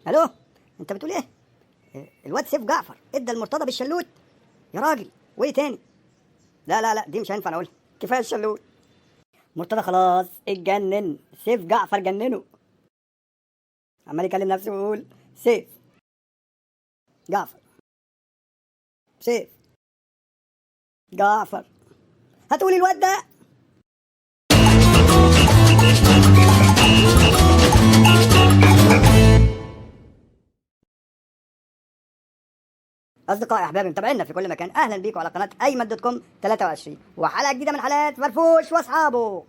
الو، انت بتقول ايه؟ الواد سيف جعفر ادى المرتضى بالشلوت يا راجل؟ وايه تاني؟ لا لا لا، دي مش هينفع نقولها، كفايه الشلوت. مرتضى خلاص اتجنن، سيف جعفر جننه، عمال يكلم نفسه ويقول سيف جعفر، سيف جعفر، هتقولي الواد ده. اصدقائي احبابي متابعينا في كل مكان، اهلا بيكم على قناه ايمن دوت كوم 23 وحلقه جديده من حلقات فرفوش واصحابه.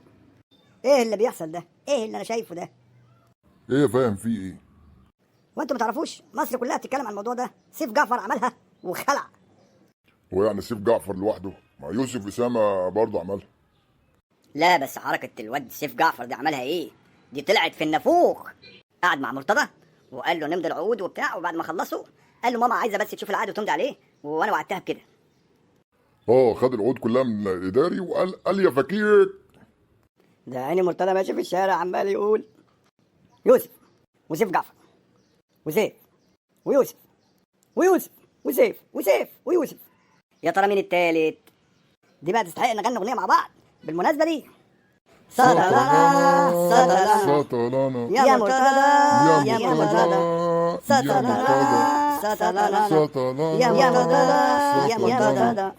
ايه اللي بيحصل ده؟ ايه اللي انا شايفه ده؟ ايه فاهم في ايه؟ وانتوا ما تعرفوش مصر كلها بتتكلم عن الموضوع ده؟ سيف جعفر عملها وخلع. هو يعني سيف جعفر لوحده؟ ما يوسف اسامه برضه عملها. لا بس حركه الواد سيف جعفر دي عملها ايه؟ دي طلعت في النافوخ. قعد مع مرتضى وقال له نمضي العقود وبتاع، وبعد ما خلصوا قال له ماما عايزه بس تشوف العقد وتمضي عليه، وانا وعدتها بكده. خد العقود كلها من الاداري وقال يا فكيك. ده عيني مرتضى ماشي في الشارع عمال يقول يوسف وسيف جعفر وسيف ويوسف ويوسف وسيف وسيف ويوسف. يا ترى مين التالت؟ دي بقى تستحق نغني اغنيه مع بعض بالمناسبه دي. سطلانا سطلانا سطلانا يا مرتضى يا يا مرتضى سطلانا سطلانا سطلانا يا مرتضى يا مرتضى.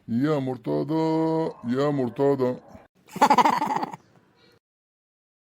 يا مرتضى يا مرتضى